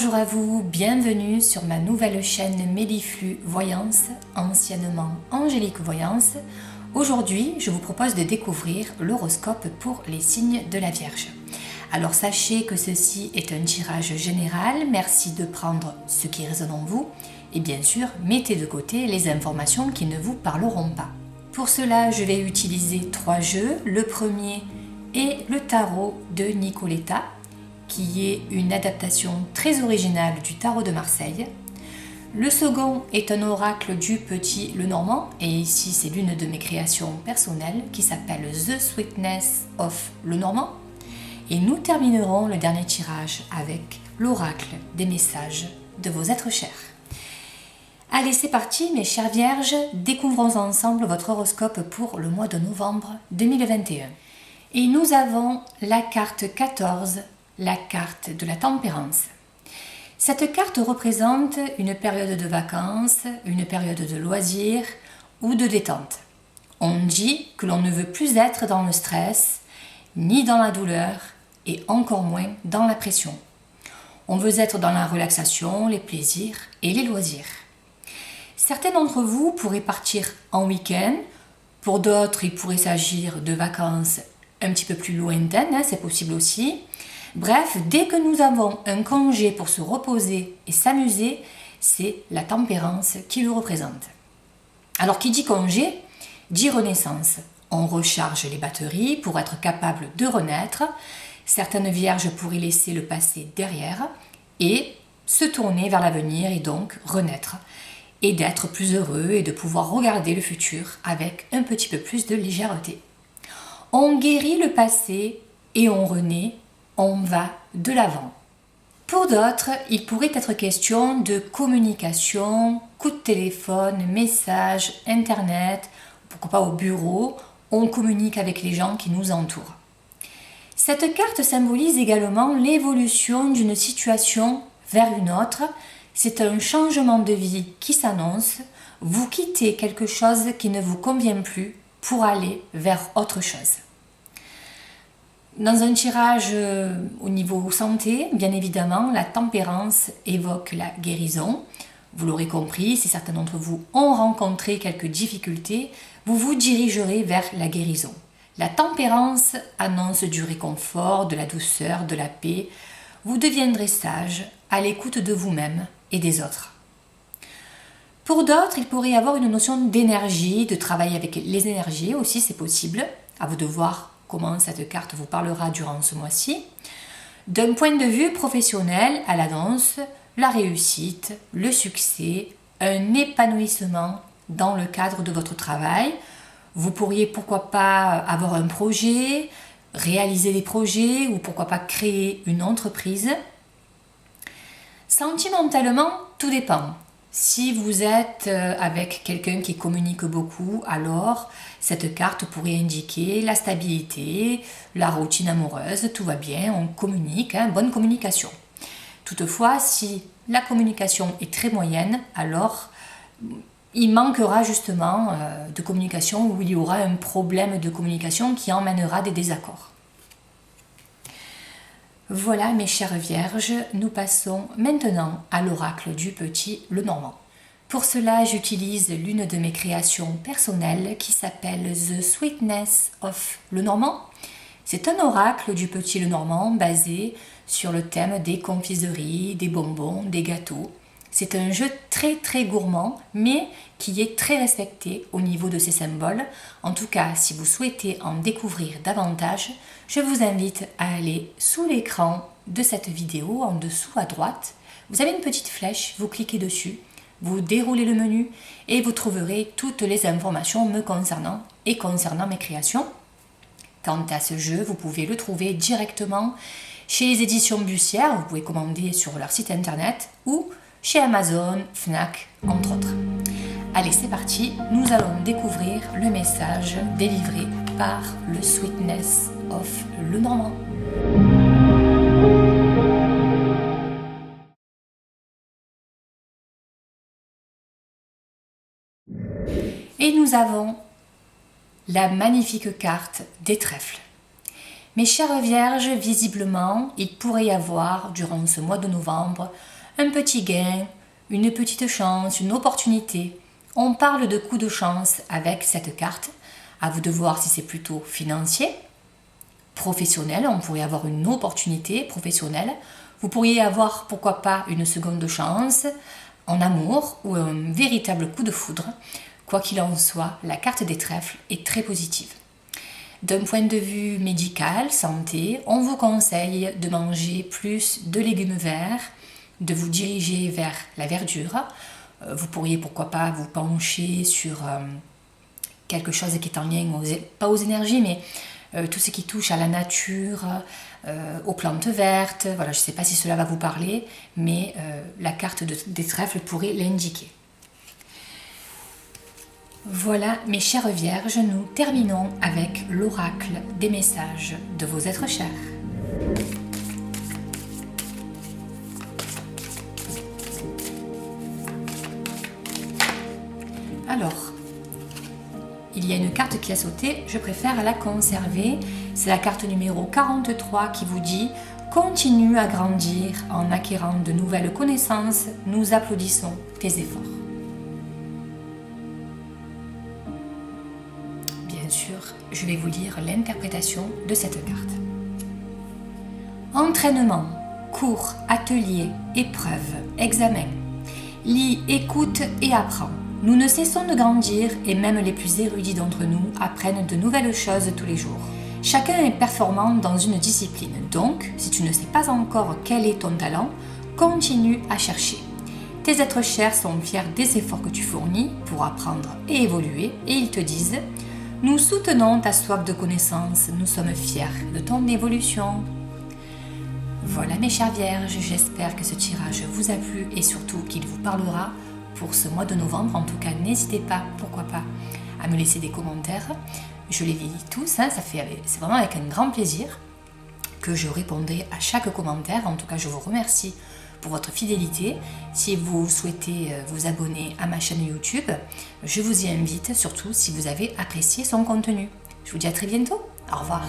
Bonjour à vous, bienvenue sur ma nouvelle chaîne Méliflu Voyance, anciennement Angélique Voyance. Aujourd'hui, je vous propose de découvrir l'horoscope pour les signes de la Vierge. Alors sachez que ceci est un tirage général, merci de prendre ce qui résonne en vous et bien sûr, mettez de côté les informations qui ne vous parleront pas. Pour cela, je vais utiliser 3 jeux. Le premier est le tarot de Nicoletta, qui est une adaptation très originale du tarot de Marseille. Le second est un oracle du Petit Lenormand, et ici c'est l'une de mes créations personnelles qui s'appelle The Sweetness of Lenormand. Et nous terminerons le dernier tirage avec l'oracle des messages de vos êtres chers. Allez, c'est parti mes chères vierges, découvrons ensemble votre horoscope pour le mois de novembre 2021. Et nous avons la carte 14, la carte de la tempérance. Cette carte représente une période de vacances, une période de loisirs ou de détente. On dit que l'on ne veut plus être dans le stress, ni dans la douleur, et encore moins dans la pression. On veut être dans la relaxation, les plaisirs et les loisirs. Certains d'entre vous pourraient partir en week-end, pour d'autres il pourrait s'agir de vacances un petit peu plus lointaines, c'est possible aussi. Bref, dès que nous avons un congé pour se reposer et s'amuser, c'est la tempérance qui le représente. Alors qui dit congé, dit renaissance. On recharge les batteries pour être capable de renaître. Certaines vierges pourraient laisser le passé derrière et se tourner vers l'avenir et donc renaître. Et d'être plus heureux et de pouvoir regarder le futur avec un petit peu plus de légèreté. On guérit le passé et on renaît. On va de l'avant. Pour d'autres, il pourrait être question de communication, coup de téléphone, messages, internet, pourquoi pas au bureau, on communique avec les gens qui nous entourent. Cette carte symbolise également l'évolution d'une situation vers une autre. C'est un changement de vie qui s'annonce. Vous quittez quelque chose qui ne vous convient plus pour aller vers autre chose. Dans un tirage au niveau santé, bien évidemment, la tempérance évoque la guérison. Vous l'aurez compris, si certains d'entre vous ont rencontré quelques difficultés, vous vous dirigerez vers la guérison. La tempérance annonce du réconfort, de la douceur, de la paix. Vous deviendrez sage, à l'écoute de vous-même et des autres. Pour d'autres, il pourrait y avoir une notion d'énergie, de travail avec les énergies aussi, c'est possible. À vous de voir comment cette carte vous parlera durant ce mois-ci. D'un point de vue professionnel, à la danse, la réussite, le succès, un épanouissement dans le cadre de votre travail. Vous pourriez pourquoi pas avoir un projet, réaliser des projets ou pourquoi pas créer une entreprise. Sentimentalement, tout dépend. Si vous êtes avec quelqu'un qui communique beaucoup, alors cette carte pourrait indiquer la stabilité, la routine amoureuse, tout va bien, on communique, bonne communication. Toutefois, si la communication est très moyenne, alors il manquera justement de communication ou il y aura un problème de communication qui emmènera des désaccords. Voilà mes chères vierges, nous passons maintenant à l'oracle du Petit Lenormand. Pour cela, j'utilise l'une de mes créations personnelles qui s'appelle The Sweetness of Lenormand. C'est un oracle du Petit Lenormand basé sur le thème des confiseries, des bonbons, des gâteaux. C'est un jeu très très gourmand, mais qui est très respecté au niveau de ses symboles. En tout cas, si vous souhaitez en découvrir davantage, je vous invite à aller sous l'écran de cette vidéo, en dessous à droite. Vous avez une petite flèche, vous cliquez dessus, vous déroulez le menu et vous trouverez toutes les informations me concernant et concernant mes créations. Quant à ce jeu, vous pouvez le trouver directement chez les éditions Bussière, vous pouvez commander sur leur site internet ou chez Amazon, Fnac, entre autres. Allez, c'est parti, nous allons découvrir le message délivré par le Sweetness of Lenormand. Et nous avons la magnifique carte des trèfles. Mes chères vierges, visiblement, il pourrait y avoir, durant ce mois de novembre, un petit gain, une petite chance, une opportunité. On parle de coup de chance avec cette carte. À vous de voir si c'est plutôt financier, professionnel. On pourrait avoir une opportunité professionnelle. Vous pourriez avoir, pourquoi pas, une seconde chance en amour ou un véritable coup de foudre. Quoi qu'il en soit, la carte des trèfles est très positive. D'un point de vue médical, santé, on vous conseille de manger plus de légumes verts, de vous diriger vers la verdure. Vous pourriez pourquoi pas vous pencher sur quelque chose qui est en lien, pas aux énergies, mais tout ce qui touche à la nature, aux plantes vertes. Voilà, je ne sais pas si cela va vous parler, mais la carte des trèfles pourrait l'indiquer. Voilà, mes chères vierges, nous terminons avec l'oracle des messages de vos êtres chers. Alors, il y a une carte qui a sauté, je préfère la conserver. C'est la carte numéro 43 qui vous dit « Continue à grandir en acquérant de nouvelles connaissances, nous applaudissons tes efforts ». Bien sûr, je vais vous lire l'interprétation de cette carte. Entraînement, cours, atelier, épreuve, examen. Lis, écoute et apprends. Nous ne cessons de grandir et même les plus érudits d'entre nous apprennent de nouvelles choses tous les jours. Chacun est performant dans une discipline, donc si tu ne sais pas encore quel est ton talent, continue à chercher. Tes êtres chers sont fiers des efforts que tu fournis pour apprendre et évoluer et ils te disent « Nous soutenons ta soif de connaissances, nous sommes fiers de ton évolution ». Voilà mes chères vierges, j'espère que ce tirage vous a plu et surtout qu'il vous parlera pour ce mois de novembre. En tout cas, n'hésitez pas, pourquoi pas, à me laisser des commentaires. Je les lis tous, c'est vraiment avec un grand plaisir que je répondrai à chaque commentaire. En tout cas, je vous remercie pour votre fidélité. Si vous souhaitez vous abonner à ma chaîne YouTube, je vous y invite, surtout si vous avez apprécié son contenu. Je vous dis à très bientôt. Au revoir.